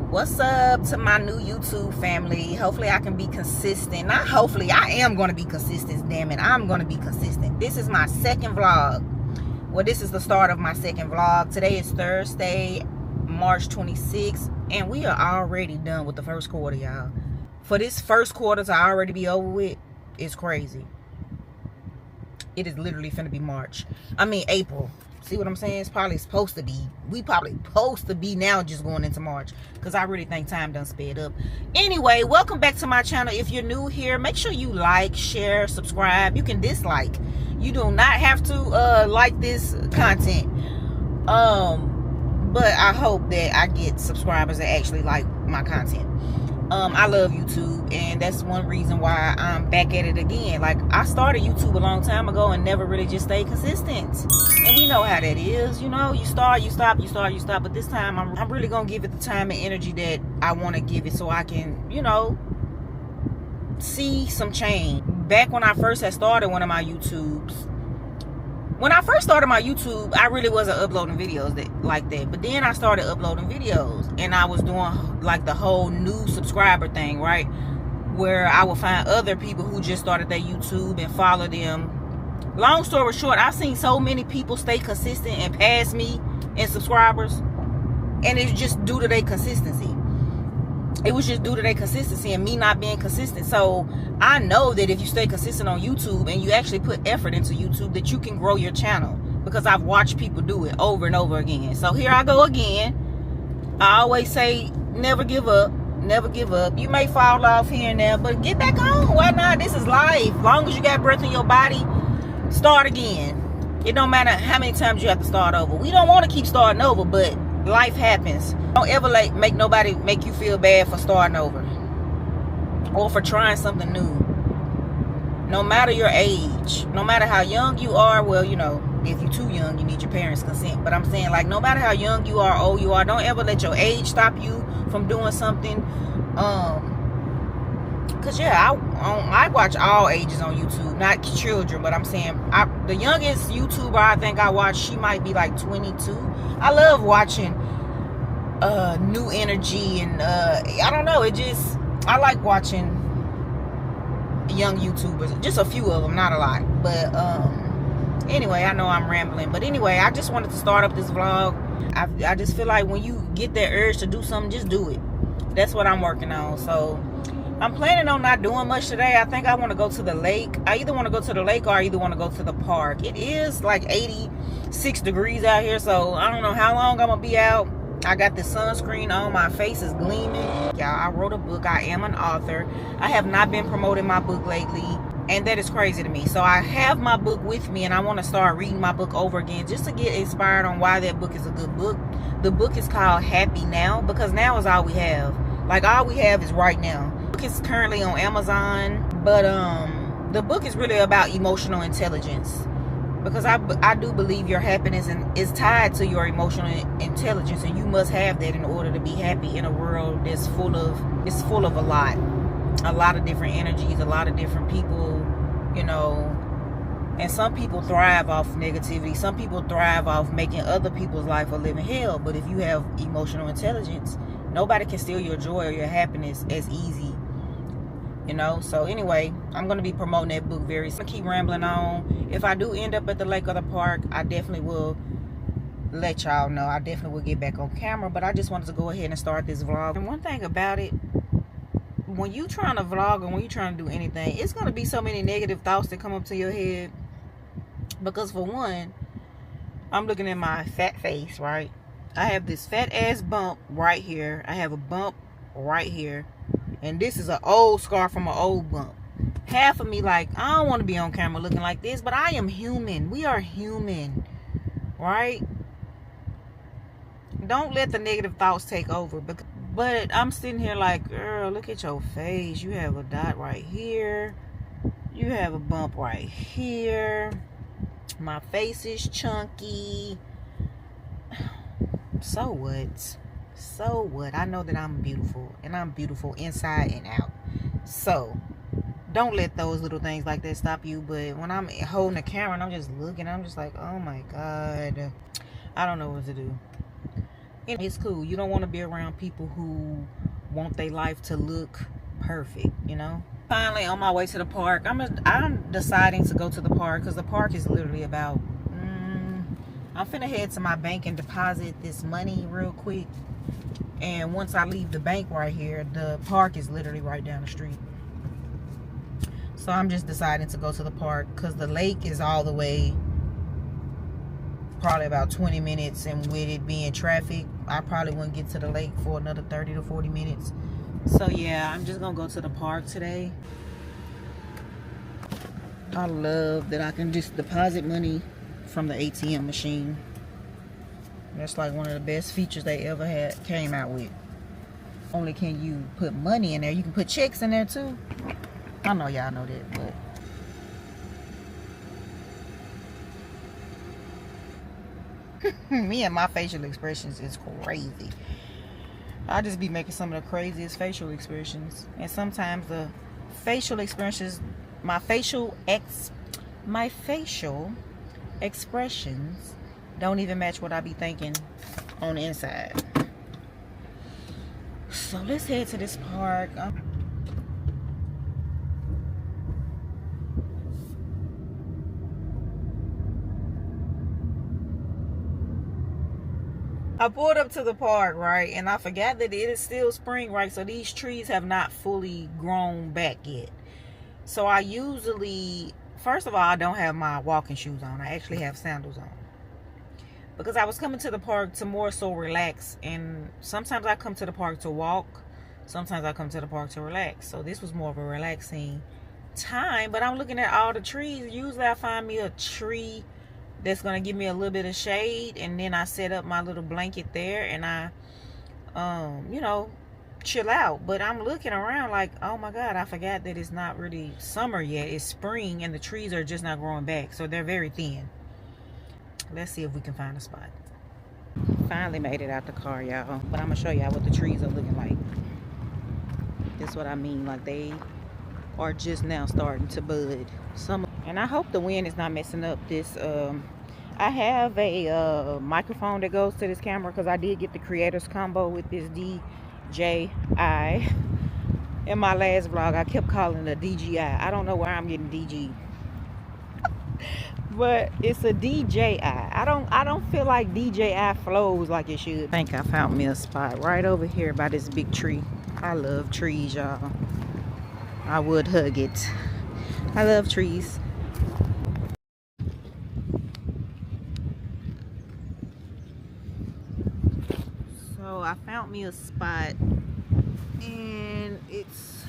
What's up to my new YouTube family? Hopefully I can be consistent. Not hopefully, I am going to be consistent. Damn it, I'm going to be consistent. This is my second vlog. Well, this is the start of my second vlog. Today is Thursday, March 26th, and we are already done with the first quarter, y'all. For this first quarter to already be over with, it's crazy. It is literally finna be April. See what I'm saying? It's probably supposed to be. We probably supposed to be now just going into March. Because I really think time done sped up. Anyway, welcome back to my channel. If you're new here, make sure you like, share, subscribe. You can dislike. You do not have to like this content. But I hope that I get subscribers that actually like my content. I love YouTube, and that's one reason why I'm back at it again. Like, I started YouTube a long time ago and never really just stayed consistent. And we know how that is, you know, you start, you stop, you start, you stop. But this time, I'm really going to give it the time and energy that I want to give it so I can, you know, see some change. Back when I first had started one of my YouTubes, when I first started my YouTube, I really wasn't uploading videos like that. But then I started uploading videos, and I was doing like the whole new subscriber thing, right? Where I would find other people who just started their YouTube and follow them. Long story short, I've seen so many people stay consistent and pass me in subscribers, and it's just due to their consistency. It was just due to their consistency and me not being consistent. So I know that if you stay consistent on YouTube and you actually put effort into YouTube, that you can grow your channel, because I've watched people do it over and over again. So here I go again. I always say never give up. Never give up. You may fall off here and there, but get back on. Why not? This is life. Long as you got breath in your body, start again. It don't matter how many times you have to start over. We don't want to keep starting over, but life happens. Don't ever make nobody make you feel bad for starting over or for trying something new. No matter your age, no matter how young you are, well, you know, if you're too young, you need your parents' consent. But I'm saying, like, no matter how young you are, old you are, don't ever let your age stop you from doing something. Cause yeah, I watch all ages on YouTube, not children, but I'm saying the youngest YouTuber I think I watch, she might be like 22. I love watching new energy, and I don't know, I like watching young YouTubers, just a few of them, not a lot. But anyway, I know I'm rambling, but anyway, I just wanted to start up this vlog. I just feel like when you get that urge to do something, just do it. That's what I'm working on. So I'm planning on not doing much today. I think I want to go to the lake. I either want to go to the lake or I either want to go to the park. It is like 86 degrees out here, so I don't know how long I'm going to be out. I got the sunscreen on. My face is gleaming. Y'all, I wrote a book. I am an author. I have not been promoting my book lately, and that is crazy to me. So I have my book with me, and I want to start reading my book over again just to get inspired on why that book is a good book. The book is called Happy Now, because now is all we have. Like, all we have is right now. The book is currently on Amazon, but the book is really about emotional intelligence, because I do believe your happiness is tied to your emotional intelligence, and you must have that in order to be happy in a world that's full of a lot of different energies, a lot of different people, you know. And some people thrive off negativity. Some people thrive off making other people's life a living hell. But if you have emotional intelligence, nobody can steal your joy or your happiness as easy, you know. So anyway, I'm going to be promoting that book very soon. I'm going to keep rambling on. If I do end up at the lake or the park, I definitely will let y'all know. I definitely will get back on camera. But I just wanted to go ahead and start this vlog. And one thing about it, when you trying to vlog and when you trying to do anything, it's going to be so many negative thoughts that come up to your head. Because for one, I'm looking at my fat face, right? I have this fat ass bump right here. I have a bump right here. And this is an old scar from an old bump. Half of me like, I don't want to be on camera looking like this, but I am human. We are human, right? Don't let the negative thoughts take over. But I'm sitting here like, girl, look at your face. You have a dot right here. You have a bump right here. My face is chunky. So what? So what? I know that I'm beautiful, and I'm beautiful inside and out. So don't let those little things like that stop you. But when I'm holding the camera and I'm just looking, I'm just like, oh my God, I don't know what to do. It's cool. You don't want to be around people who want their life to look perfect, you know. Finally on my way to the park. I'm deciding to go to the park because the park is literally about I'm finna head to my bank and deposit this money real quick, and once I leave the bank right here, the park is literally right down the street. So I'm just deciding to go to the park because the lake is all the way probably about 20 minutes, and with it being traffic, I probably wouldn't get to the lake for another 30 to 40 minutes. So yeah, I'm just gonna go to the park today. I love that I can just deposit money from the ATM machine. That's like one of the best features they ever came out with. Only can you put money in there, you can put checks in there too. I know y'all know that, but me and my facial expressions is crazy. I just be making some of the craziest facial expressions, and sometimes the facial expressions, my facial expressions don't even match what I be thinking on the inside. So let's head to this park. I pulled up to the park, right, and I forgot that it is still spring, right, so these trees have not fully grown back yet. So I usually, first of all, I don't have my walking shoes on. I actually have sandals on, because I was coming to the park to more so relax, and sometimes I come to the park to walk, sometimes I come to the park to relax. So this was more of a relaxing time, but I'm looking at all the trees. Usually I find me a tree that's gonna give me a little bit of shade, and then I set up my little blanket there, and I you know, chill out. But I'm looking around like, oh my god, I forgot that it's not really summer yet, it's spring, and the trees are just not growing back, so they're very thin. Let's see if we can find a spot. Finally made it out the car, y'all, but I'm gonna show y'all what the trees are looking like. That's what I mean, like they are just now starting to bud. And I hope the wind is not messing up this. I have a microphone that goes to this camera, because I did get the creators combo with this DJI. In my last vlog, I kept calling it a DJI. I don't know where I'm getting DG, but it's a DJI. I don't feel like DJI flows like it should. I think I found me a spot right over here by this big tree. I love trees, y'all. I would hug it. I love trees. So I found me a spot, and it's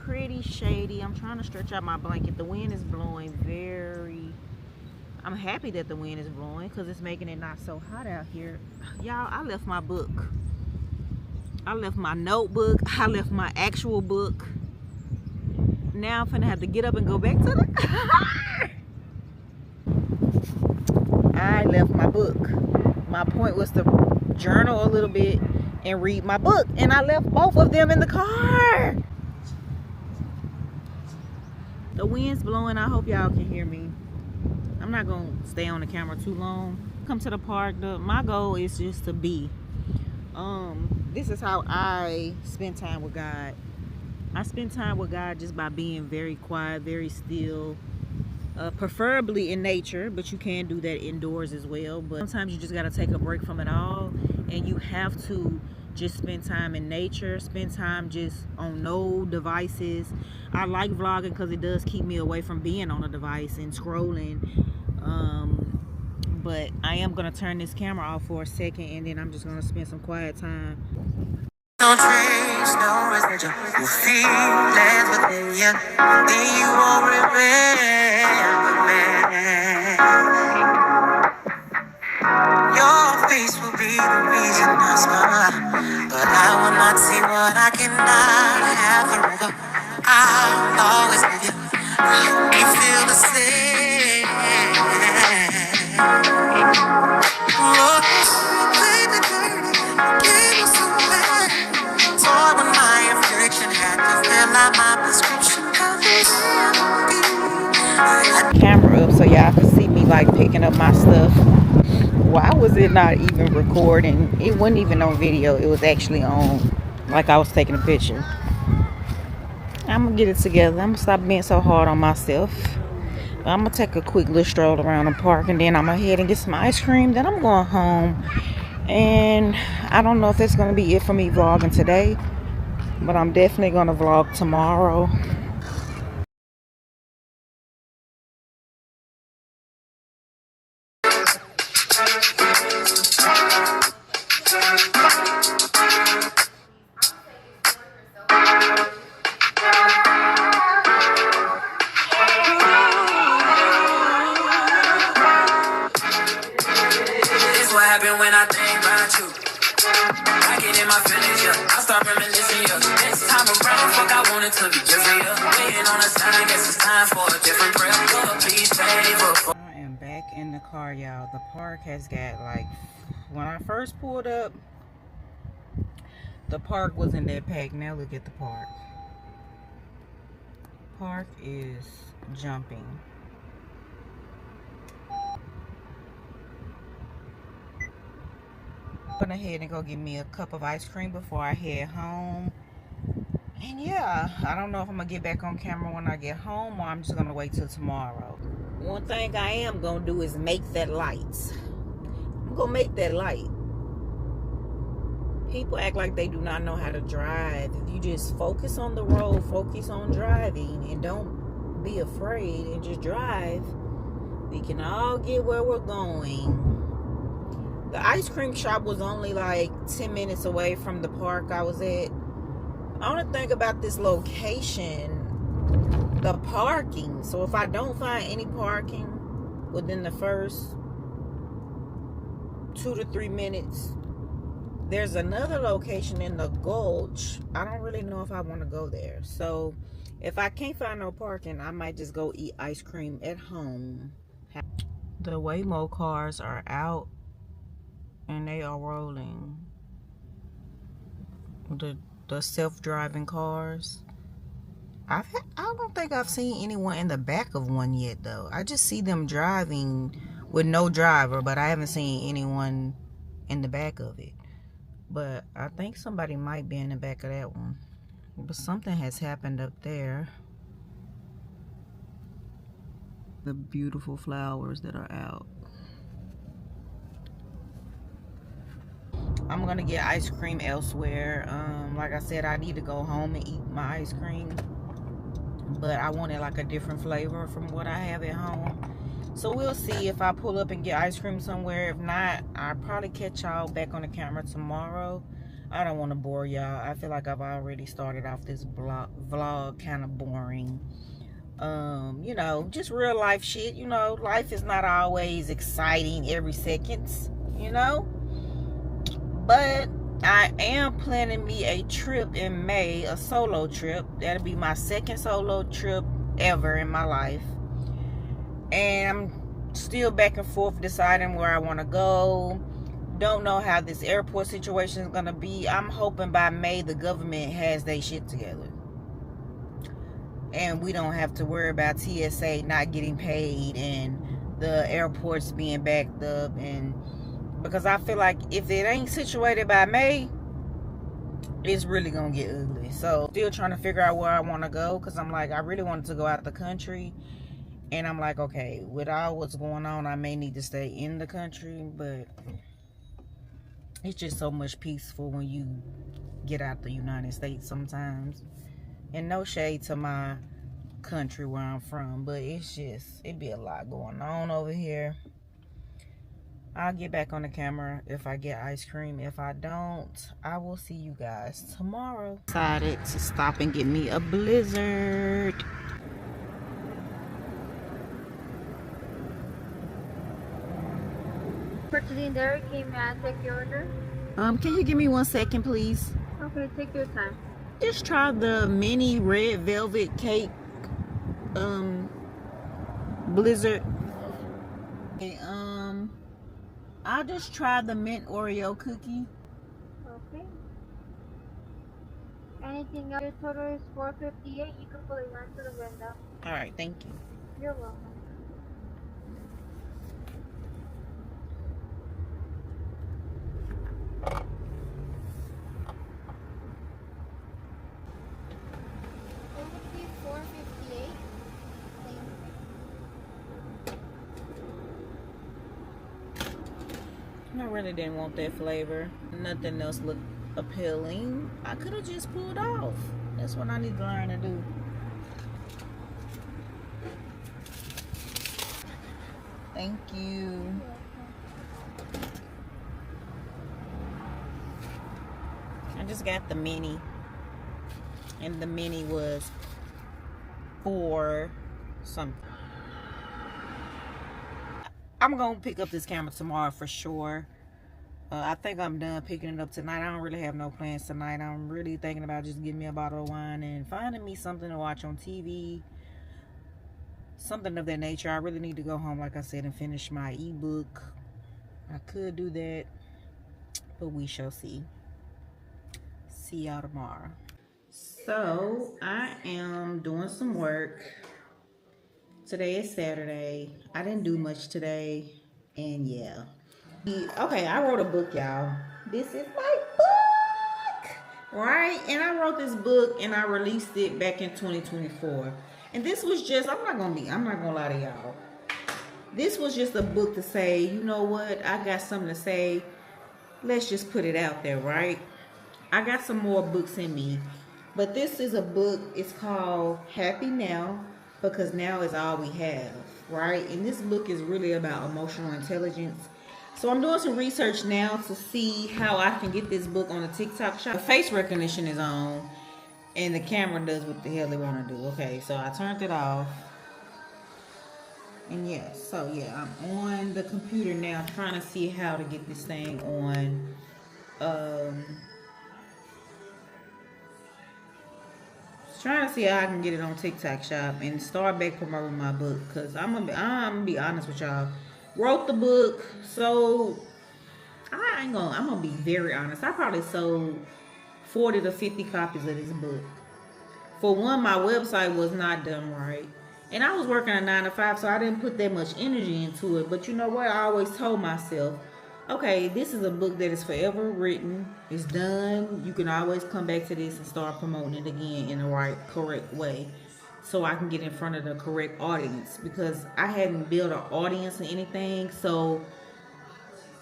pretty shady. I'm trying to stretch out my blanket. The wind is blowing very... I'm happy that the wind is blowing, because it's making it not so hot out here. Y'all, I left my book. I left my notebook. I left my actual book. Now I'm finna have to get up and go back to the... I left my book. My point was to journal a little bit and read my book, and I left both of them in the car. The wind's blowing. I hope y'all can hear me. I'm not gonna stay on the camera too long. Come to the park. My goal is just to be. This is how I spend time with God. I spend time with God just by being very quiet, very still, preferably in nature, but you can do that indoors as well. But sometimes you just got to take a break from it all, and you have to just spend time in nature, spend time just on no devices. I like vlogging because it does keep me away from being on a device and scrolling. But I am going to turn this camera off for a second, and then I'm just going to spend some quiet time. No trace, no residual. You feel it within you. Then you won't remember me. Your face will be the reason I smile, but I will not see what I cannot have forever. I'll always love you. You feel the same. Oh, baby, baby, give me some bad. Toy when my affliction had to fill out my prescription. Camera up so y'all can see me like picking up my stuff. Why was it not even recording? It wasn't even on video. It was actually on, like I was taking a picture. I'm gonna get it together. I'm gonna stop being so hard on myself. I'm gonna take a quick little stroll around the park, and then I'm gonna head and get some ice cream. Then I'm going home. And I don't know if that's gonna be it for me vlogging today, but I'm definitely gonna vlog tomorrow. This what happened when I think about you. I get in my feelings, yeah. I start reminiscing, yeah. Next time around, fuck, I want it to be different, yeah. Waiting on a sign, I guess it's time for a different prayer. Lord, please pay for. I am back in the car, y'all. The park has got, like, when I first pulled up, the park wasn't that packed. Now look at the park. Park is jumping. Went ahead and go get me a cup of ice cream before I head home. And yeah, I don't know if I'm gonna get back on camera when I get home, or I'm just gonna wait till tomorrow. One thing I am gonna do is make that light. I'm gonna make that light. People act like they do not know how to drive. If you just focus on the road, focus on driving, and don't be afraid and just drive, we can all get where we're going. The ice cream shop was only like 10 minutes away from the park I was at. I want to think about this location, the parking. So if I don't find any parking within the first 2 to 3 minutes, there's another location in the Gulch. I don't really know if I want to go there. So if I can't find no parking, I might just go eat ice cream at home. The Waymo cars are out and they are rolling. The self-driving cars. I don't think I've seen anyone in the back of one yet, though. I just see them driving with no driver, but I haven't seen anyone in the back of it. But I think somebody might be in the back of that one. But something has happened up there. The beautiful flowers that are out. I'm gonna get ice cream elsewhere. Like I said, I need to go home and eat my ice cream, but I wanted like a different flavor from what I have at home. So we'll see if I pull up and get ice cream somewhere. If not, I'll probably catch y'all back on the camera tomorrow. I don't want to bore y'all. I feel like I've already started off this vlog kind of boring. You know, just real life shit. You know, life is not always exciting every second, you know. But I am planning me a trip in May, a solo trip. That'll be my second solo trip ever in my life. And I'm still back and forth deciding where I want to go. Don't know how this airport situation is going to be. I'm hoping by May the government has their shit together. And we don't have to worry about TSA not getting paid and the airports being backed up. And because I feel like if it ain't situated by May, it's really gonna get ugly. So still trying to figure out where I want to go, because I'm like, I really wanted to go out of the country, and I'm like, okay, with all what's going on, I may need to stay in the country. But it's just so much peaceful when you get out the United States sometimes. And no shade to my country where I'm from, but it's just, it be a lot going on over here. I'll get back on the camera if I get ice cream. If I don't, I will see you guys tomorrow. Decided to stop and get me a Blizzard. For today and Dairy, may I take your order? Can you give me 1 second, please? Okay, take your time. Just try the mini red velvet cake Blizzard. Okay, I'll just try the mint Oreo cookie. Okay. Anything else? Your total is $4.58. You can pull it onto the window. All right, thank you. You're welcome. really didn't want that flavor. Nothing else looked appealing. I could have just pulled off. That's what I need to learn to do. Thank you. I just got the mini. And the mini was for something. I'm going to pick up this camera tomorrow for sure. I think I'm done picking it up tonight. I don't really have no plans tonight. I'm really thinking about just getting me a bottle of wine and finding me something to watch on TV. Something of that nature. I really need to go home, like I said, and finish my ebook. I could do that, but we shall see. See y'all tomorrow. So, I am doing some work. Today is Saturday. I didn't do much today, and yeah. Okay, I wrote a book, y'all. This is my book, right? And I wrote this book, and I released it back in 2024. And this was just, I'm not gonna lie to y'all. This was just a book to say, you know what? I got something to say. Let's just put it out there, right? I got some more books in me. But this is a book, it's called Happy Now, because now is all we have, right? And this book is really about emotional intelligence. So I'm doing some research now to see how I can get this book on the TikTok shop. The face recognition is on, and the camera does what the hell they want to do. Okay, so I turned it off. And yeah, so yeah, I'm on the computer now trying to see how to get this thing on. Trying to see how I can get it on TikTok shop and start back promoting my book, because I'm gonna be honest with y'all. Wrote the book, so I'm gonna be very honest. I probably sold 40 to 50 copies of this book. For one, my website was not done right, and I was working a 9 to 5, so I didn't put that much energy into it. But you know what? I always told myself, okay, this is a book that is forever written. It's done. You can always come back to this and start promoting it again in the right, correct way, so I can get in front of the correct audience, because I hadn't built an audience or anything. So,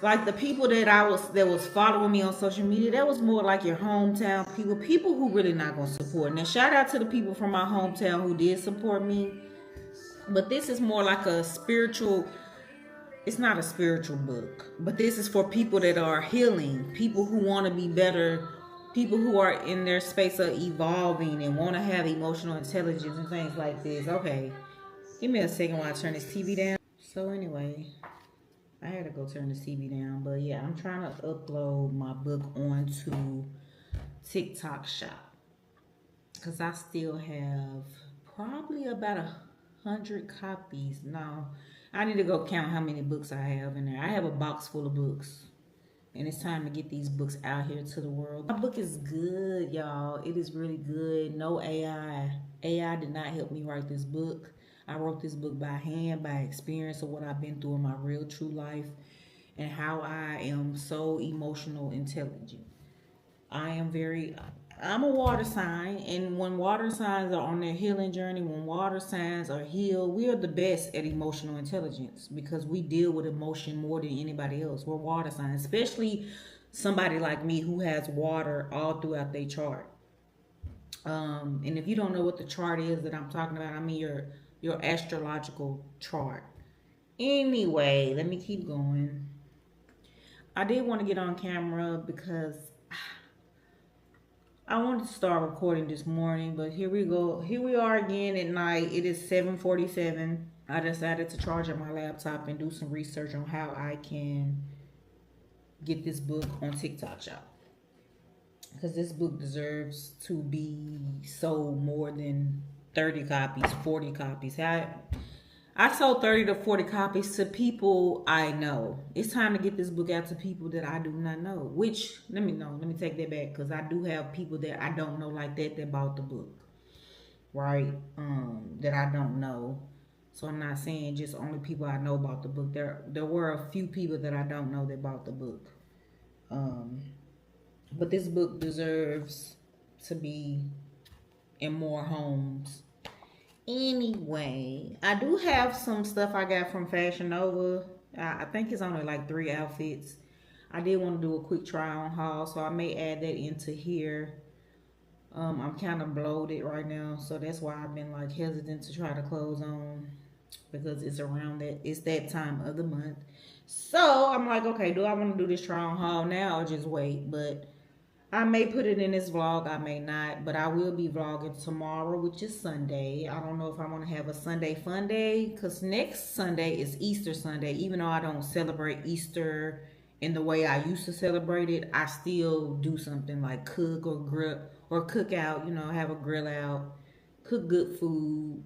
like the people that was following me on social media, that was more like your hometown people who really not gonna support. Now, shout out to the people from my hometown who did support me, but this is more like a spiritual. It's not a spiritual book, but this is for people that are healing, people who want to be better, people who are in their space of evolving and want to have emotional intelligence and things like this. Okay, give me a second while I turn this TV down. So anyway, I had to go turn the TV down, but yeah, I'm trying to upload my book onto TikTok shop, because I still have probably about 100 copies now. I need to go count how many books I have in there. I have a box full of books, and it's time to get these books out here to the world. My book is good, y'all. It is really good. No AI. AI did not help me write this book. I wrote this book by hand, by experience of what I've been through in my real true life, and how I am so emotional intelligent. I'm a water sign, and when water signs are on their healing journey, when water signs are healed, we are the best at emotional intelligence, because we deal with emotion more than anybody else. We're water signs, especially somebody like me who has water all throughout their chart. And if you don't know what the chart is that I'm talking about, I mean your astrological chart. Anyway, let me keep going. I did want to get on camera because I wanted to start recording this morning, but here we go. Here we are again at night. It is 7:47. I decided to charge up my laptop and do some research on how I can get this book on TikTok shop, because this book deserves to be sold more than 30 copies, 40 copies. I sold 30 to 40 copies to people I know. It's time to get this book out to people that I do not know. Which, let me take that back, because I do have people that I don't know like that bought the book, right? That I don't know. So I'm not saying just only people I know bought the book. There were a few people that I don't know that bought the book. But this book deserves to be in more homes. Anyway, I do have some stuff I got from Fashion Nova. I think it's only like 3 outfits. I did want to do a quick try on haul, so I may add that into here. I'm kind of bloated right now, so that's why I've been like hesitant to try to close on, because it's around that, it's that time of the month. So I'm like, okay, do I want to do this try on haul now or just wait? But I may put it in this vlog, I may not, but I will be vlogging tomorrow, which is Sunday. I don't know if I want to have a Sunday fun day, because next Sunday is Easter Sunday. Even though I don't celebrate Easter in the way I used to celebrate it, I still do something like cook or grill or cook out, you know, have a grill out, cook good food,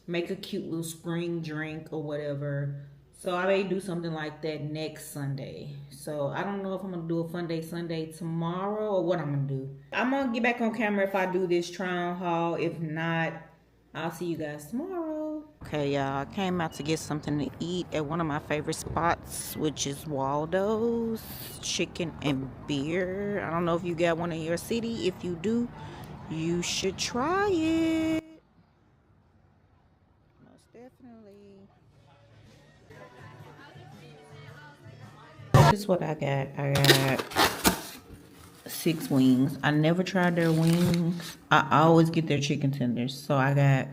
make a cute little spring drink or whatever. So I may do something like that next Sunday. So I don't know if I'm gonna do a fun day Sunday tomorrow or what I'm gonna do. I'm gonna get back on camera if I do this try on haul. If not, I'll see you guys tomorrow. Okay, y'all, I came out to get something to eat at one of my favorite spots, which is Waldo's Chicken and Beer. I don't know if you got one in your city. If you do, you should try it. Most definitely. This is what I got. I got 6 wings. I never tried their wings. I always get their chicken tenders. So I got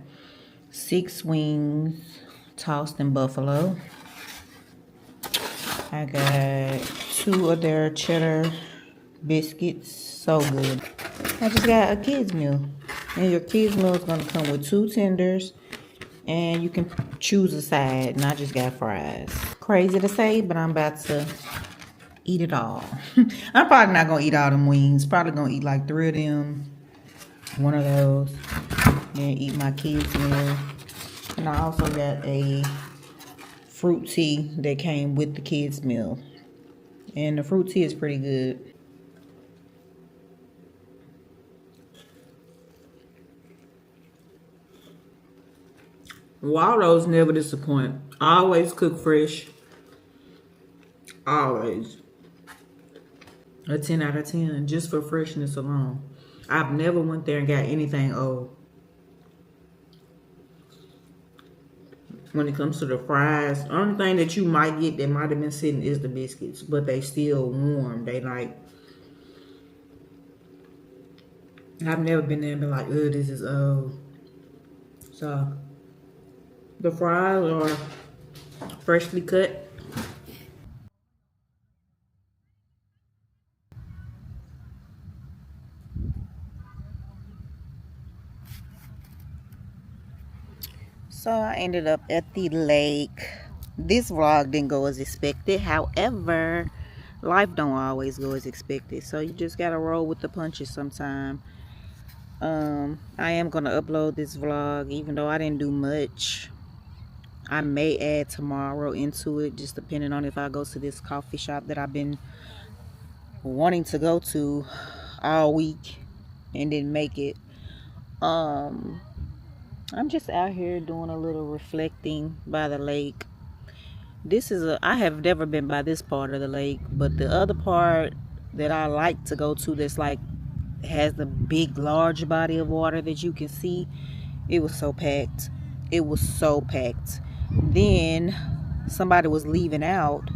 6 wings tossed in buffalo. I got 2 of their cheddar biscuits. So good. I just got a kids meal. And your kids meal is going to come with 2 tenders. And you can choose a side. And I just got fries. Crazy to say, but I'm about to eat it all. I'm probably not gonna eat all them wings. Probably gonna eat like 3 of them, 1 of those, and eat my kids meal. And I also got a fruit tea that came with the kids meal, and the fruit tea is pretty good. Waldo's never disappoint. Always cook fresh. Always. A 10 out of 10 just for freshness alone. I've never went there and got anything old. When it comes to the fries, the only thing that you might get that might have been sitting is the biscuits, but they still warm. They like, I've never been there and been like, oh, this is old. So the fries are freshly cut. So I ended up at the lake. This vlog didn't go as expected. However, life don't always go as expected. So you just gotta roll with the punches sometime. I am gonna upload this vlog even though I didn't do much. I may add tomorrow into it, just depending on if I go to this coffee shop that I've been wanting to go to all week and didn't make it. I'm just out here doing a little reflecting by the lake. I have never been by this part of the lake, but the other part that I like to go to that's like has the big large body of water that you can see, it was so packed. It was so packed. Then somebody was leaving out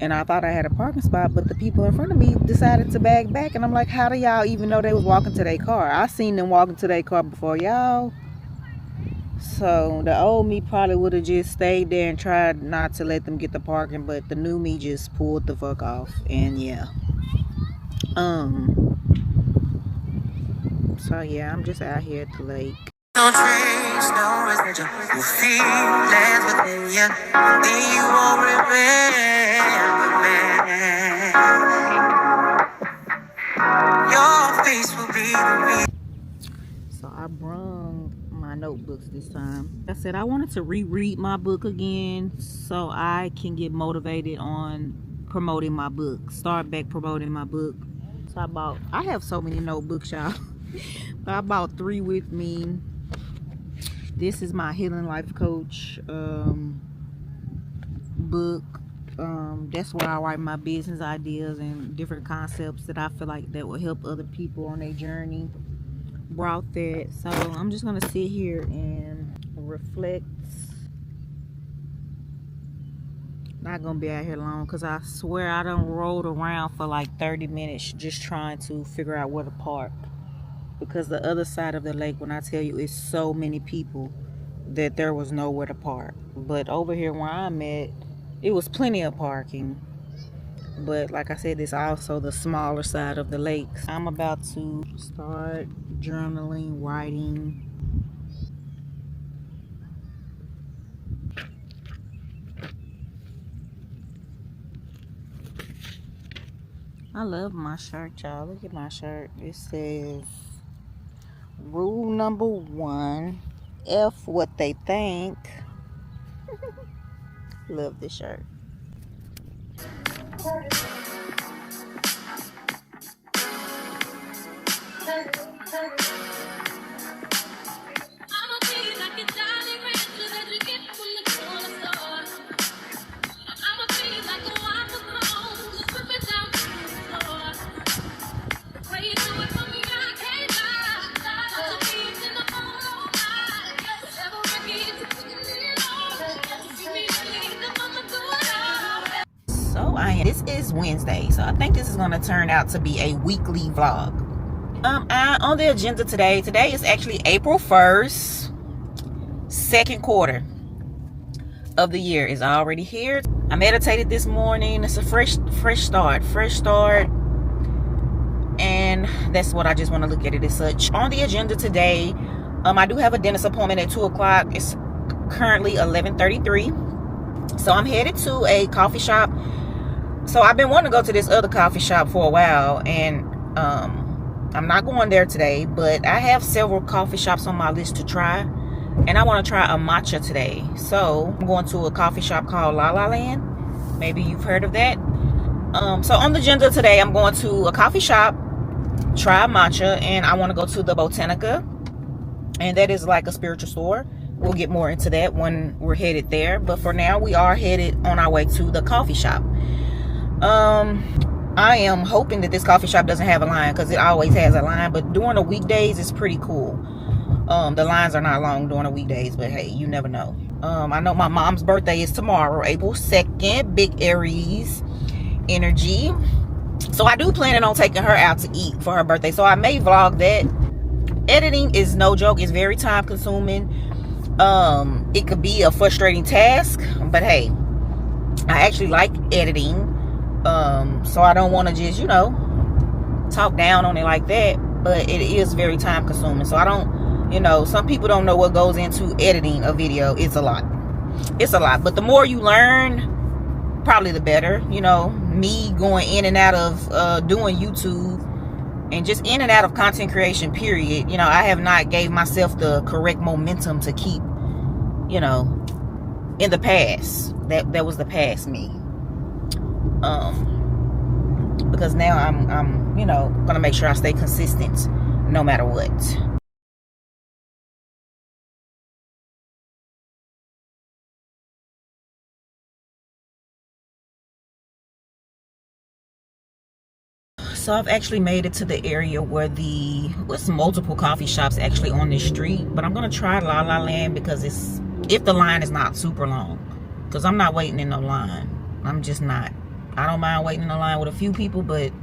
and I thought I had a parking spot, but the people in front of me decided to back back, and I'm like, how do y'all even know they was walking to their car? I seen them walking to their car before y'all. So the old me probably would have just stayed there and tried not to let them get the parking, but the new me just pulled the fuck off. And yeah. So yeah, I'm just out here at the lake. No trace, no residual. You feel it within you. Then you won't remember me. Your face will be the reason. So I brung my notebooks this time. I said I wanted to reread my book again so I can get motivated on promoting my book. Start back promoting my book. So I have so many notebooks, y'all. I bought 3 with me. This is my Healing Life Coach book. That's where I write my business ideas and different concepts that I feel like that will help other people on their journey. Brought that. So I'm just gonna sit here and reflect Not gonna be out here long because I swear I done rolled around for like 30 minutes just trying to figure out where to park. Because the other side of the lake, when I tell you it's so many people that there was nowhere to park. But over here where I'm at, it was plenty of parking. But like I said, it's also the smaller side of the lake. I'm about to start journaling, writing. I love my shirt, y'all. Look at my shirt. It says, rule number 1, F what they think. Love this shirt. This is Wednesday, so I think this is going to turn out to be a weekly vlog. On the agenda today is actually April 1st. Second quarter of the year is already here. I meditated this morning. It's a fresh start, and that's what I just want to look at it as such. On the agenda today, I do have a dentist appointment at 2 o'clock. It's currently 11:33, so I'm headed to a coffee shop. So I've been wanting to go to this other coffee shop for a while, and I'm not going there today, but I have several coffee shops on my list to try, and I want to try a matcha today. So I'm going to a coffee shop called La La Land. Maybe you've heard of that. So on the agenda today, I'm going to a coffee shop, try a matcha, and I want to go to the Botanica, and that is like a spiritual store. We'll get more into that when we're headed there, but for now we are headed on our way to the coffee shop. I am hoping that this coffee shop doesn't have a line, because it always has a line, but during the weekdays it's pretty cool. The lines are not long during the weekdays, but hey, you never know. I know my mom's birthday is tomorrow, April 2nd, big Aries energy. So I do plan on taking her out to eat for her birthday, so I may vlog that. Editing is no joke. It's very time consuming. It could be a frustrating task, but hey, I actually like editing. So I don't want to just, talk down on it like that, but it is very time consuming. So I don't, some people don't know what goes into editing a video. It's a lot, but the more you learn, probably the better. Me going in and out of doing YouTube and just in and out of content creation, period, I have not gave myself the correct momentum to keep, in the past. That was the past me. Because now I'm gonna make sure I stay consistent no matter what. So I've actually made it to the area where there's multiple coffee shops actually on this street, but I'm gonna try La La Land because if the line is not super long, because I'm not waiting in no line. I'm just not. I don't mind waiting in a line with a few people, but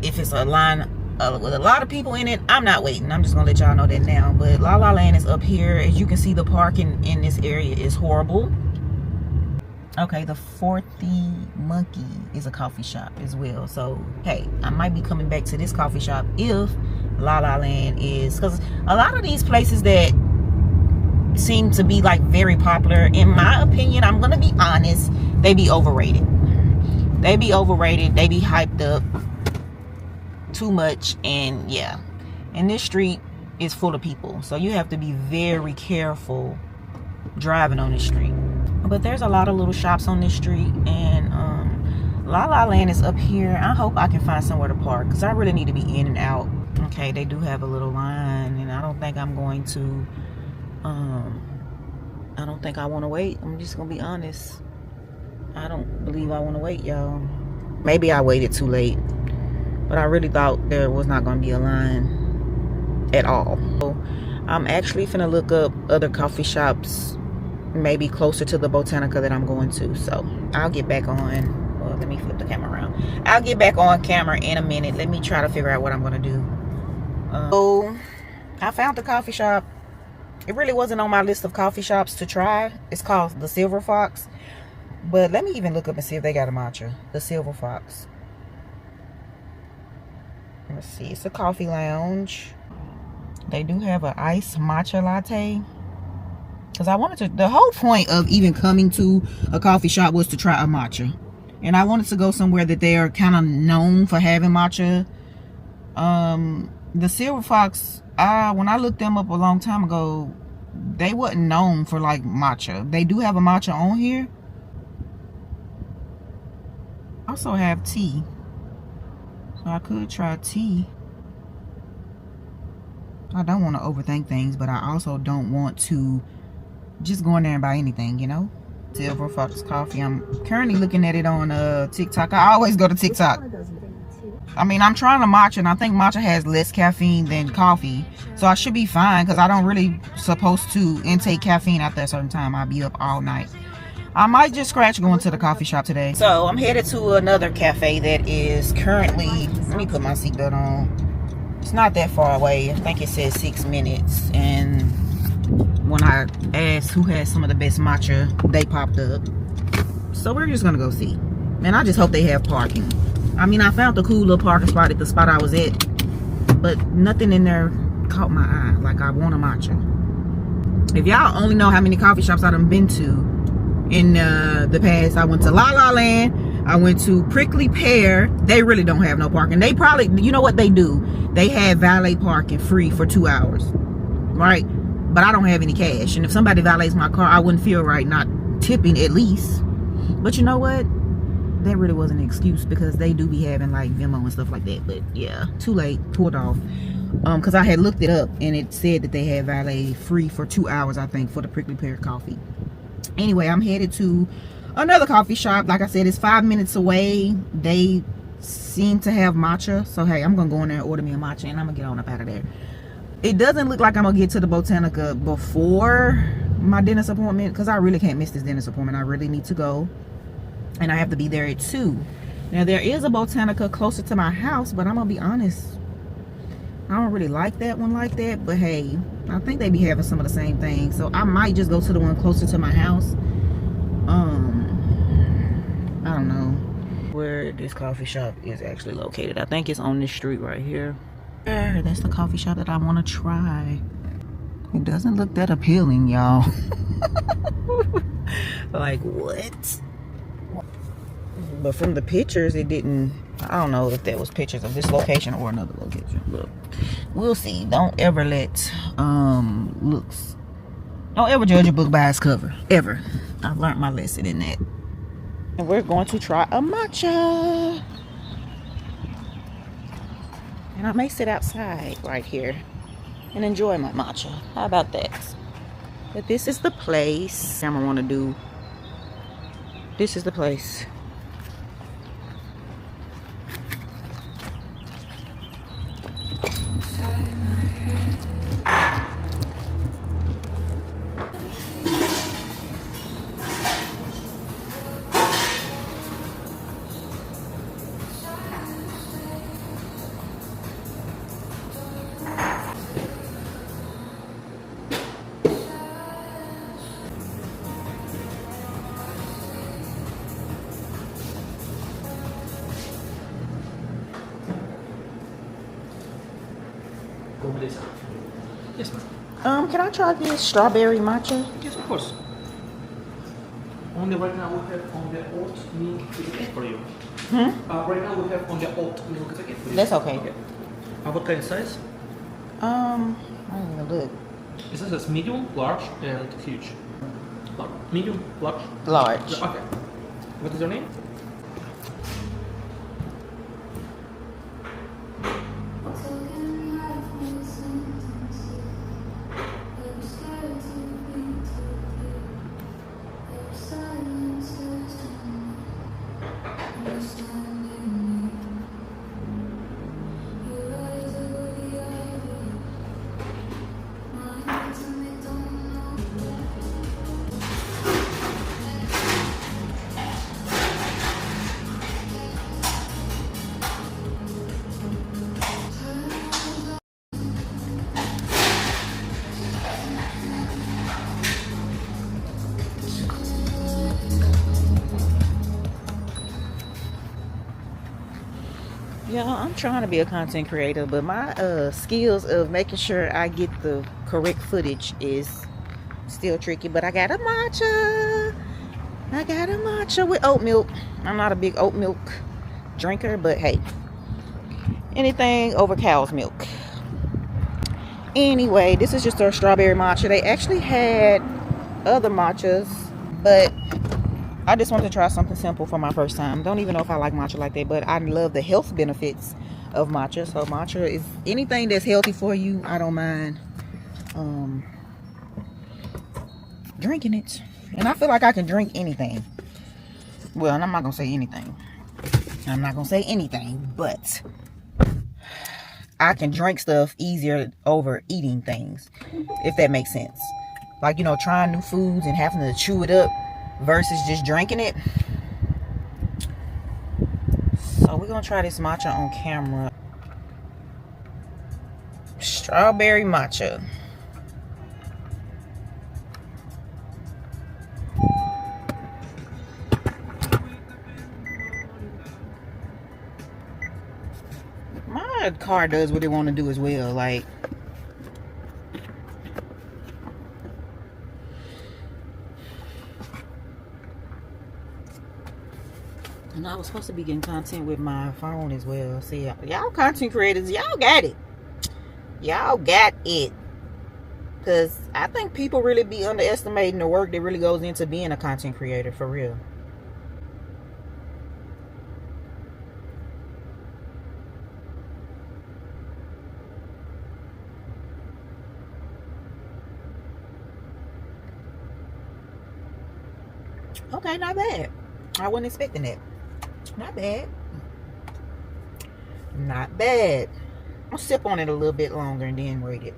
if it's a line with a lot of people in it, I'm not waiting. I'm just gonna let y'all know that now. But La La Land is up here. As you can see, the parking in this area is horrible. Okay, the 40 Monkey is a coffee shop as well. So hey, I might be coming back to this coffee shop if La La Land is, because a lot of these places that seem to be like very popular, in my opinion, I'm gonna be honest, they be overrated. They be hyped up too much, and yeah, and this street is full of people, so you have to be very careful driving on this street. But there's a lot of little shops on this street, and La La Land is up here. I hope I can find somewhere to park, because I really need to be in and out. Okay, they do have a little line, and I don't think I'm going to I don't think I want to wait. I'm just gonna be honest. I don't believe I want to wait, y'all. Maybe I waited too late, but I really thought there was not going to be a line at all. So I'm actually finna look up other coffee shops maybe closer to the Botanica that I'm going to. So I'll get back on. Well, let me flip the camera around. I'll get back on camera in a minute. Let me try to figure out what I'm gonna do. So I found the coffee shop. It really wasn't on my list of coffee shops to try. It's called the Silver Fox. But let me even look up and see if they got a matcha. The Silver Fox. Let's see. It's a coffee lounge. They do have an iced matcha latte. Because I wanted to... The whole point of even coming to a coffee shop was to try a matcha. And I wanted to go somewhere that they are kind of known for having matcha. The Silver Fox... when I looked them up a long time ago, they wasn't known for like matcha. They do have a matcha on here. Also have tea. So I could try tea. I don't want to overthink things, but I also don't want to just go in there and buy anything, you know? Silver Fox Coffee. I'm currently looking at it on TikTok. I always go to TikTok. I mean, I'm trying a matcha, and I think matcha has less caffeine than coffee. So I should be fine, because I don't really supposed to intake caffeine after a certain time. I'll be up all night. I might just scratch going to the coffee shop today. So I'm headed to another cafe that is currently... Let me put my seatbelt on. It's not that far away. I think it says 6 minutes. And when I asked who has some of the best matcha, they popped up. So we're just going to go see. And I just hope they have parking. I mean, I found the cool little parking spot at the spot I was at, but nothing in there caught my eye. Like, I want a matcha. If y'all only know how many coffee shops I done been to in the past, I went to La La Land, I went to Prickly Pear. They really don't have no parking. They probably, you know what they do? They have valet parking free for 2 hours, right? But I don't have any cash, and if somebody valets my car, I wouldn't feel right not tipping at least. But you know what? That really wasn't an excuse, because they do be having like Venmo and stuff like that. But yeah, too late, pulled off. Because I had looked it up and it said that they had valet free for 2 hours, I think, for the Prickly Pear coffee. Anyway, I'm headed to another coffee shop. Like I said, it's 5 minutes away. They seem to have matcha, so hey, I'm gonna go in there and order me a matcha, and I'm gonna get on up out of there. It doesn't look like I'm gonna get to the Botanica before my dentist appointment, because I really can't miss this dentist appointment. I really need to go. And I have to be there at 2. Now, there is a Botanica closer to my house, but I'm going to be honest, I don't really like that one like that. But hey, I think they be having some of the same things. So I might just go to the one closer to my house. I don't know where this coffee shop is actually located. I think it's on this street right here. That's the coffee shop that I want to try. It doesn't look that appealing, y'all. Like, what? But from the pictures, it didn't... I don't know if that was pictures of this location or another location. But we'll see. Don't ever let looks... Don't ever judge a book by its cover. Ever. I've learned my lesson in that. And we're going to try a matcha. And I may sit outside right here and enjoy my matcha. How about that? But this is the place. I'm gonna want to do... This is the place. Yes, ma'am. Can I try this strawberry matcha? Yes, of course. Only right now we have on the oat milk ticket for you. Right now we have on the oat milk ticket for you. That's okay. What kind of size? I don't even look. It says medium, large, and huge. Medium, large? Large. Okay. What is your name? Yeah, I'm trying to be a content creator, but my skills of making sure I get the correct footage is still tricky. But I got a matcha. I got a matcha with oat milk. I'm not a big oat milk drinker, but hey, anything over cow's milk. Anyway, this is just a strawberry matcha. They actually had other matchas, but I just wanted to try something simple for my first time. Don't even know if I like matcha like that, but I love the health benefits of matcha. So matcha is anything that's healthy for you. I don't mind drinking it. And I feel like I can drink anything. Well, I'm not going to say anything. I'm not going to say anything, but I can drink stuff easier over eating things, if that makes sense. Like, you know, trying new foods and having to chew it up versus just drinking it. So we're gonna try this matcha on camera. Strawberry matcha. My car does what it want to do as well. Like, and I was supposed to be getting content with my phone as well. See, y'all content creators, y'all got it. Y'all got it. Because I think people really be underestimating the work that really goes into being a content creator, for real. Okay, not bad. I wasn't expecting that. Not bad. Not bad. I'll sip on it a little bit longer and then rate it.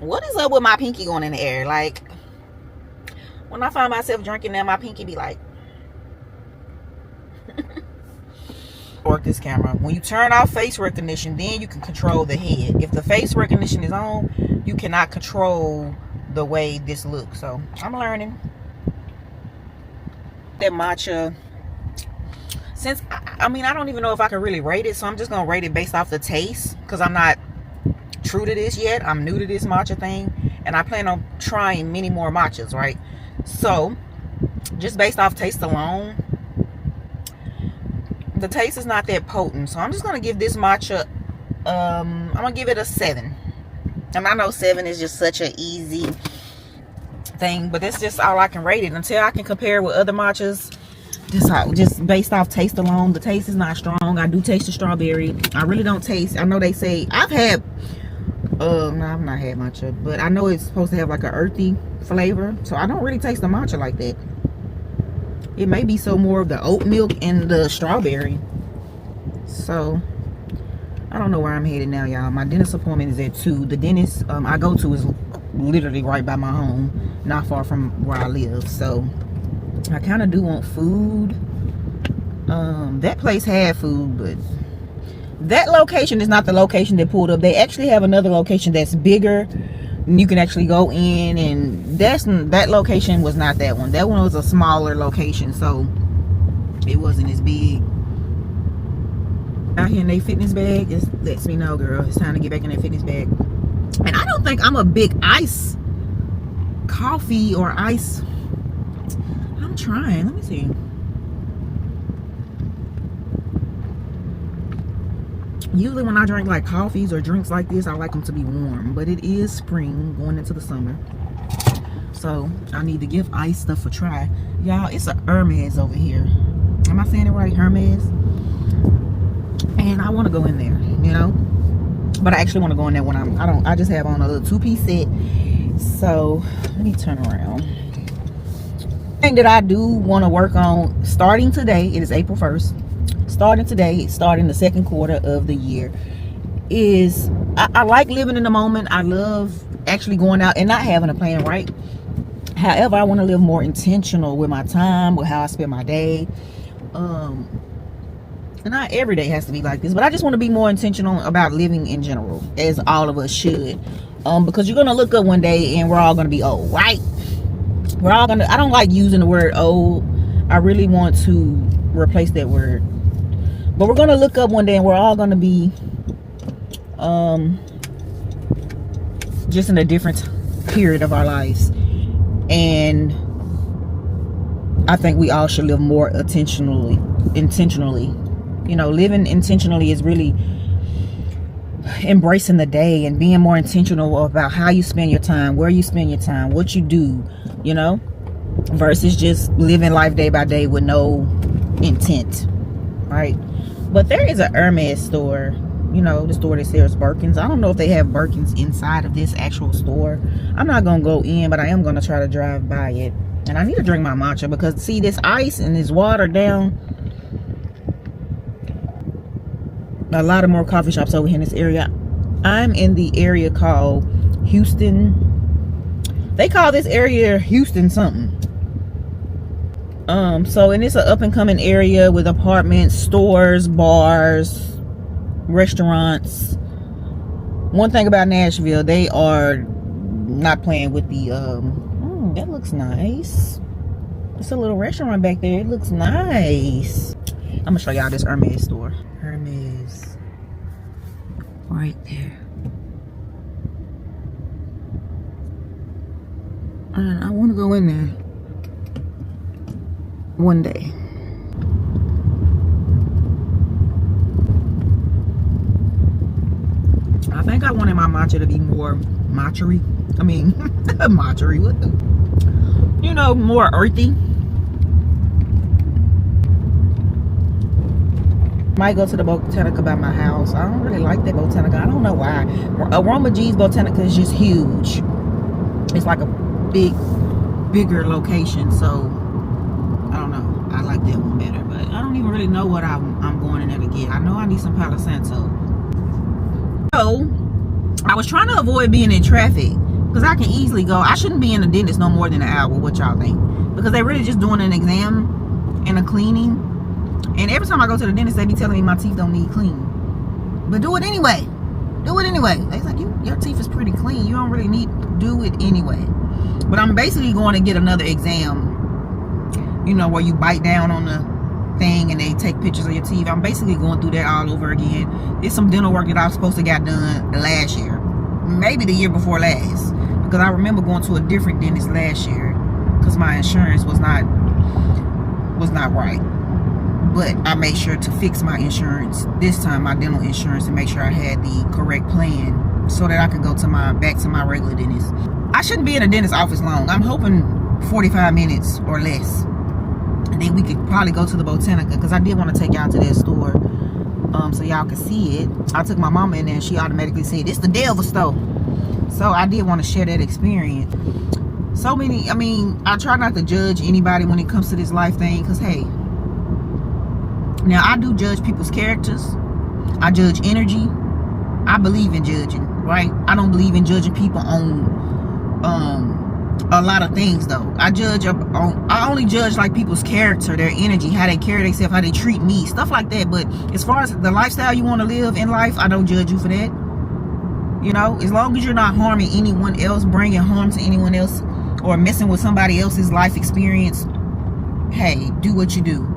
What is up with my pinky going in the air? Like, when I find myself drinking that, my pinky be like, work this camera. When you turn off face recognition, then you can control the head. If the face recognition is on, you cannot control the way this looks. So I'm learning. That matcha, since I mean, I don't even know if I can really rate it, so I'm just gonna rate it based off the taste, because I'm not true to this yet. I'm new to this matcha thing, and I plan on trying many more matchas, right? So just based off taste alone, the taste is not that potent, so I'm just gonna give this matcha I'm gonna give it a 7. And I know 7 is just such an easy thing, but that's just all I can rate it until I can compare with other matchas. Just based off taste alone, the taste is not strong. I do taste the strawberry. I really don't taste, I know they say, I've had no, I've not had matcha, but I know it's supposed to have like an earthy flavor, so I don't really taste the matcha like that. It may be so more of the oat milk and the strawberry. So I don't know where I'm headed now, y'all. My dentist appointment is at 2. The dentist I go to is literally right by my home, not far from where I live. So I kind of do want food. That place had food, but that location is not the location that pulled up. They actually have another location that's bigger. You can actually go in, and that location was not that one. That one was a smaller location, so it wasn't as big. Out here in their fitness bag, it lets me know, girl, it's time to get back in that fitness bag. And I don't think I'm a big ice coffee or ice. I'm trying. Let me see. Usually when I drink like coffees or drinks like this, I like them to be warm, but it is spring going into the summer, so I need to give ice stuff a try. Y'all, it's a Hermes over here. Am I saying it right? Hermes. And I want to go in there, you know, but I actually want to go in there when I just have on a little 2-piece set. So let me turn around. Thing that I do want to work on starting today, it is April 1st. Starting today, starting the second quarter of the year, is I like living in the moment. I love actually going out and not having a plan, right? However, I want to live more intentional with my time, with how I spend my day. And not every day has to be like this, but I just want to be more intentional about living in general, as all of us should. Because you're gonna look up one day and we're all gonna be old, right? We're all gonna, I don't like using the word old. I really want to replace that word. But we're gonna look up one day and we're all gonna be just in a different period of our lives. And I think we all should live more intentionally. You know, living intentionally is really embracing the day and being more intentional about how you spend your time, where you spend your time, what you do, you know, versus just living life day by day with no intent, right? But there is a Hermes store, you know, the store that sells Birkins. I don't know if they have Birkins inside of this actual store. I'm not gonna go in, but I am gonna try to drive by it. And I need to drink my matcha because see, this ice and this water down. A lot of more coffee shops over here in this area. I'm in the area called Houston. They call this area Houston something. So, and it's an up and coming area with apartments, stores, bars, restaurants. One thing about Nashville, they are not playing with the that looks nice. It's a little restaurant back there. It looks nice. I'm gonna show y'all this Hermes store. Hermes right there. And I want to go in there one day. I think I wanted my matcha to be more matchery. I mean, matchery, what the? You know, more earthy. Might go to the Botanica by my house. I don't really like that Botanica. I don't know why. Aroma G's Botanica is just huge. It's like a bigger location. So, I don't know. I like that one better. But I don't even really know what I'm going in there to get. I know I need some Palo Santo. So, I was trying to avoid being in traffic. Because I can easily go. I shouldn't be in the dentist no more than an hour. What y'all think? Because they're really just doing an exam and a cleaning. And every time I go to the dentist, they be telling me my teeth don't need clean. But do it anyway. Do it anyway. They like, your teeth is pretty clean. You don't really need to do it anyway. But I'm basically going to get another exam. You know, where you bite down on the thing and they take pictures of your teeth. I'm basically going through that all over again. It's some dental work that I was supposed to get done last year. Maybe the year before last. Because I remember going to a different dentist last year. Because my insurance was not right. But I made sure to fix my insurance this time, my dental insurance, and make sure I had the correct plan so that I could go to back to my regular dentist. I shouldn't be in a dentist's office long. I'm hoping 45 minutes or less. And then we could probably go to the Botanica because I did want to take y'all to that store so y'all could see it. I took my mama in there and she automatically said, it's the devil store. So I did want to share that experience. So many, I mean, I try not to judge anybody when it comes to this life thing because, hey, now, I do judge people's characters. I judge energy. I believe in judging, right? I don't believe in judging people on a lot of things, though. I only judge like people's character, their energy, how they carry themselves, how they treat me, stuff like that. But as far as the lifestyle you want to live in life, I don't judge you for that. You know, as long as you're not harming anyone else, bringing harm to anyone else, or messing with somebody else's life experience, hey, do what you do.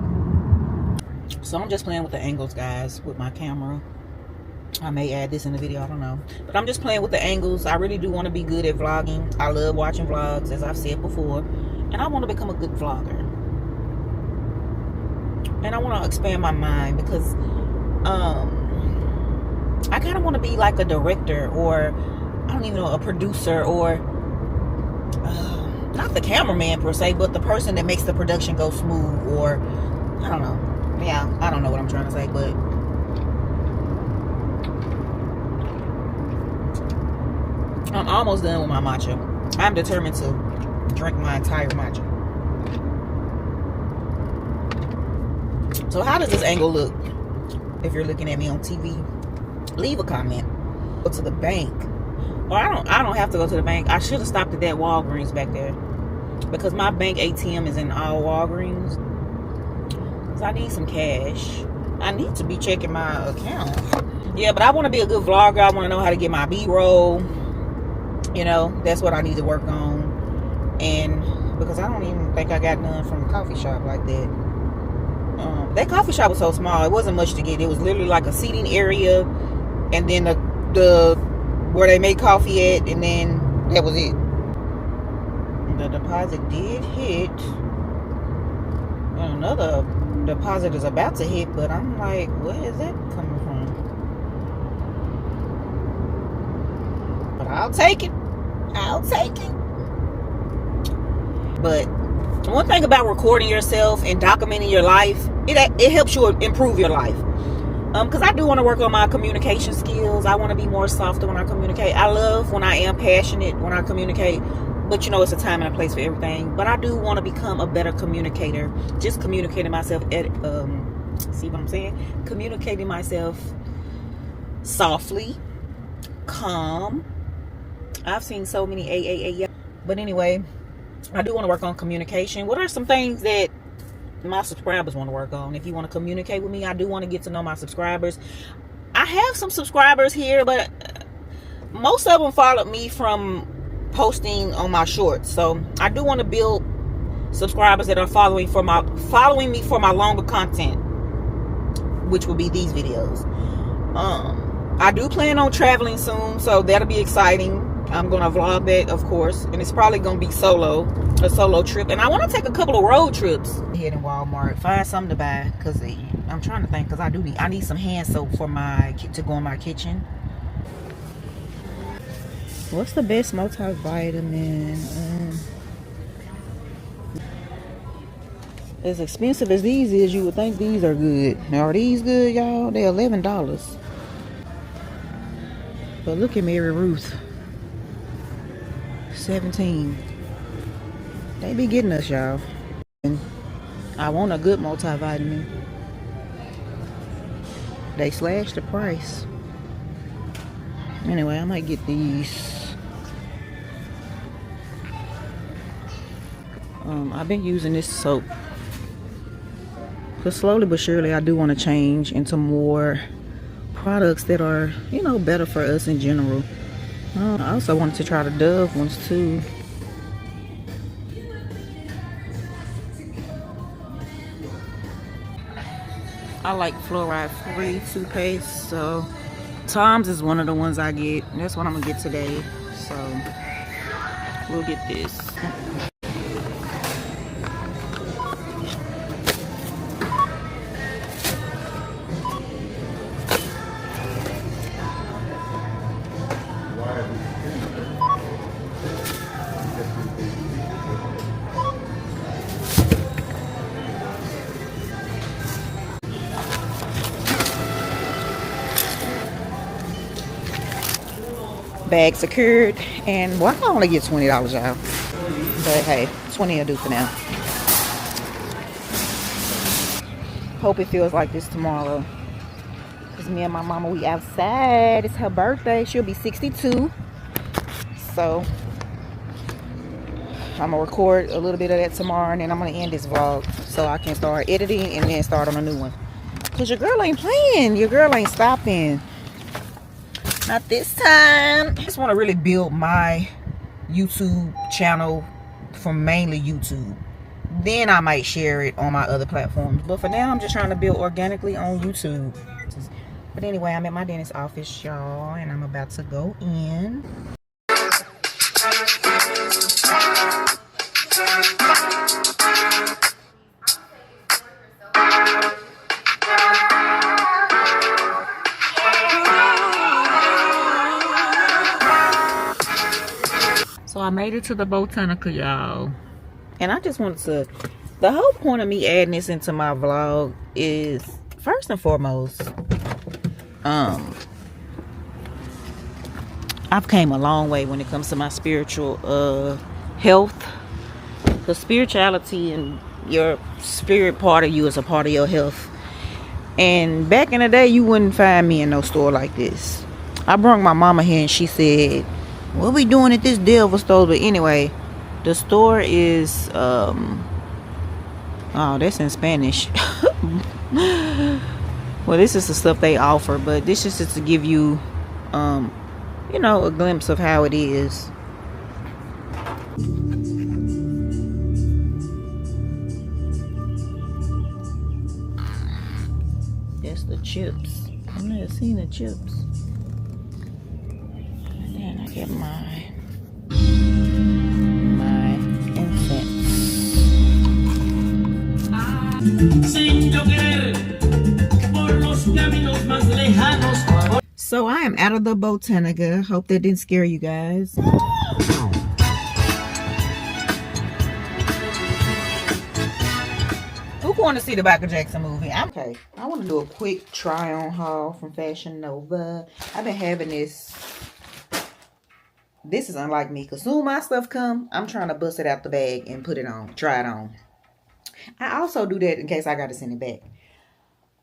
So I'm just playing with the angles, guys, with my camera. I may add this in the video, I don't know. But I'm just playing with the angles. I really do want to be good at vlogging. I love watching vlogs, as I've said before. And I want to become a good vlogger. And I want to expand my mind because I kind of want to be like a director or, I don't even know, a producer or not the cameraman per se, but the person that makes the production go smooth or, I don't know. Yeah, I don't know what I'm trying to say, but I'm almost done with my matcha. I'm determined to drink my entire matcha. So how does this angle look? If you're looking at me on TV, leave a comment. Go to the bank. Or I don't have to go to the bank. I should have stopped at that Walgreens back there. Because my bank ATM is in all Walgreens. I need some cash. I need to be checking my account. Yeah, but I want to be a good vlogger. I want to know how to get my B-roll. You know, that's what I need to work on. And because I don't even think I got none from the coffee shop like that. That coffee shop was so small, it wasn't much to get. It was literally like a seating area, and then the where they make coffee at, and then that was it. The deposit did hit. And another deposit is about to hit, but I'm like, where is that coming from? But I'll take it. I'll take it. But one thing about recording yourself and documenting your life, it helps you improve your life. Because I do want to work on my communication skills. I want to be more softer when I communicate. I love when I am passionate when I communicate. But you know, it's a time and a place for everything. But I do want to become a better communicator. Just communicating myself see what I'm saying? Communicating myself softly, calm. I've seen so many AAA. But anyway, I do want to work on communication. What are some things that my subscribers want to work on? If you want to communicate with me, I do want to get to know my subscribers. I have some subscribers here, but most of them followed me from posting on my shorts. So I do want to build subscribers that are following me for my longer content, which will be these videos. I do plan on traveling soon, so that'll be exciting. I'm gonna vlog that, of course, and it's probably gonna be a solo trip. And I want to take a couple of road trips. Head in Walmart, find something to buy, because I'm trying to think, because I need some hand soap for to go in my kitchen. What's the best multivitamin? As expensive as these is, you would think these are good. Now, are these good, y'all? They're $11. But look at Mary Ruth. 17. They be getting us, y'all. And I want a good multivitamin. They slashed the price. Anyway, I might get these. I've been using this soap, because slowly but surely I do want to change into more products that are, you know, better for us in general. I also wanted to try the Dove ones too. I like fluoride-free toothpaste, so Tom's is one of the ones I get. That's what I'm gonna get today. So we'll get this. Bag secured, and well, I only get $20 out, but hey, 20 will do for now. Hope it feels like this tomorrow, because me and my mama, we outside. It's her birthday. She'll be 62, so I'm gonna record a little bit of that tomorrow, and then I'm gonna end this vlog so I can start editing and then start on a new one, because your girl ain't playing. Your girl ain't stopping. Not this time. I just want to really build my YouTube channel from mainly YouTube. Then I might share it on my other platforms. But for now, I'm just trying to build organically on YouTube. But anyway, I'm at my dentist's office, y'all, and I'm about to go in. So I made it to the Botanica, y'all. And I just wanted to, the whole point of me adding this into my vlog is, first and foremost, I've came a long way when it comes to my spiritual health. Because spirituality and your spirit part of you is a part of your health. And back in the day, you wouldn't find me in no store like this. I brought my mama here and she said, what we doing at this Delva store? But anyway, the store is oh, that's in Spanish. Well, this is the stuff they offer, but this is just to give you you know, a glimpse of how it is. That's the chips. I've never seen the chips. And then I get my incense. So I am out of the Botanica. Hope that didn't scare you guys. Who want to see the Michael Jackson movie? Okay. I want to do a quick try on haul from Fashion Nova. I've been having this. This is unlike me, because soon my stuff come, I'm trying to bust it out the bag and put it on, try it on. I also do that in case I got to send it back.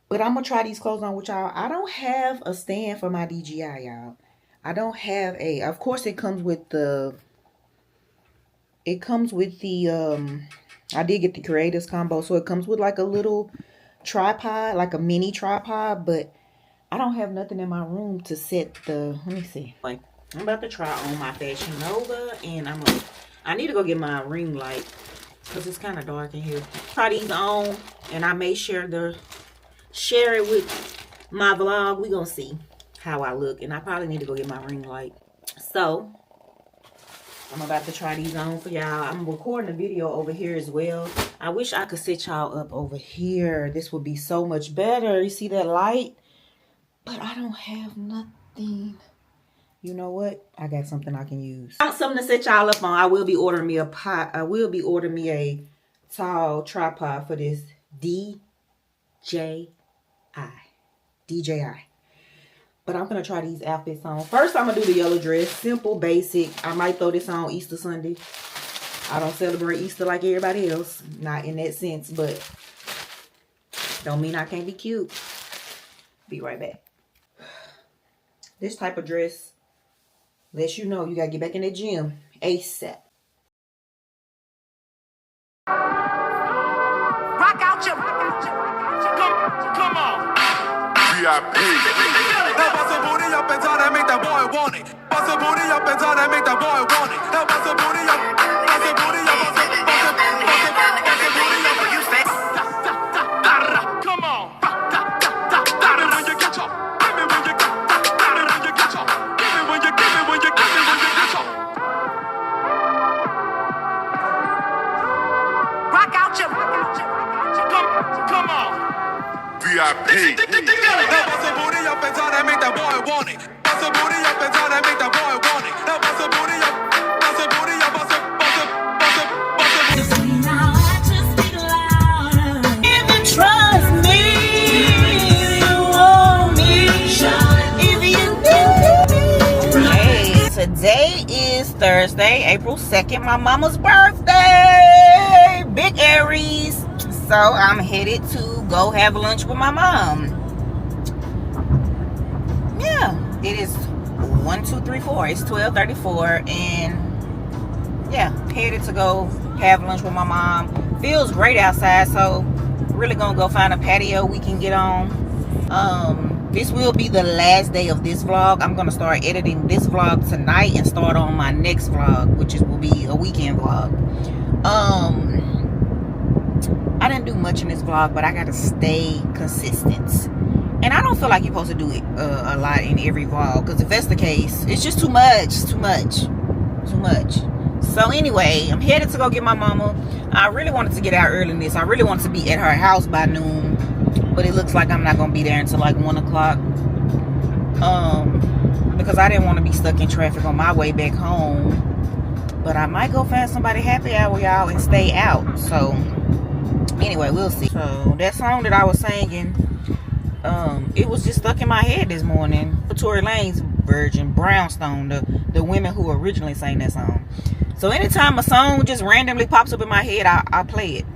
But I'm going to try these clothes on with y'all. I don't have a stand for my DJI, y'all. I don't have a, of course it comes with the, I did get the creators combo. So it comes with like a little tripod, like a mini tripod. But I don't have nothing in my room to set the, let me see. Like, I'm about to try on my Fashion Nova. And I need to go get my ring light, because it's kind of dark in here. Try these on. And I may share it with my vlog. We gonna see how I look, and I probably need to go get my ring light. So I'm about to try these on for y'all. I'm recording a video over here as well. I wish I could set y'all up over here. This would be so much better. You see that light? But I don't have nothing. You know what? I got something I can use. Something to set y'all up on. I will be ordering me a pot. I will be ordering me a tall tripod for this DJI. But I'm gonna try these outfits on. First, I'm gonna do the yellow dress. Simple, basic. I might throw this on Easter Sunday. I don't celebrate Easter like everybody else. Not in that sense, but don't mean I can't be cute. Be right back. This type of dress lets you know you gotta get back in the gym ASAP. Rock out your. Come on. VIP. Now bust a booty up and tell that make that boy want it. Bust a booty up and tell that make that boy want it. Now bust a booty up, bust a booty up, bust a booty up. You say, come on. Give me when you get up. Give me when you get up. Give me when you get up. Give me when you get up. Rock out your. Come on. VIP. Now bust a booty up and tell that make that boy want it. Bust a booty up and tell that make that boy want it. Now bust a booty up, bust a booty up, bust a booty up. If you trust me, you want me. If you need me. Hey, today is Thursday, April 2nd, my mama's birthday. Big Aries. So I'm headed to go have lunch with my mom. Yeah, it is 1, 2, 3, 4. It's 12:34, and yeah, headed to go have lunch with my mom. Feels great outside, so really gonna go find a patio we can get on. This will be the last day of this vlog. I'm gonna start editing this vlog tonight and start on my next vlog, which will be a weekend vlog. I didn't do much in this vlog, but I gotta stay consistent. And I don't feel like you're supposed to do it a lot in every vlog, because if that's the case, it's just too much. So anyway, I'm headed to go get my mama. I really wanted to get out early in this. I really wanted to be at her house by noon, but it looks like I'm not gonna be there until like 1 o'clock. Because I didn't want to be stuck in traffic on my way back home. But I might go find somebody happy hour, y'all, and stay out. So anyway, we'll see. So that song that I was singing, it was just stuck in my head this morning. Tory Lane's version, Brownstone, the women who originally sang that song. So anytime a song just randomly pops up in my head, I play it.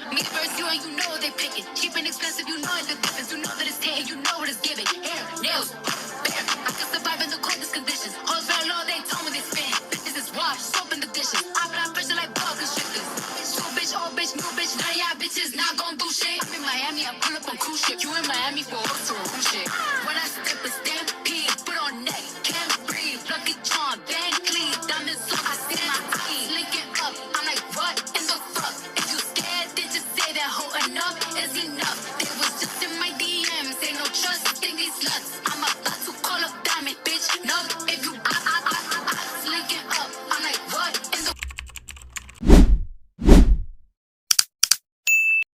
Me first, you and you know they pick it. Cheap and expensive, you know the difference. You know that it's there, you know what it's giving. Hair, nails, bam. I can survive in the coldest conditions. Hoes very low, they told me they spin. This is wash, soap in the dishes. I apply pressure like ball constrictors. So bitch, old bitch, new bitch. None of y'all bitches not gon' do shit. I'm in Miami, I pull up on cruise ship. You in Miami for a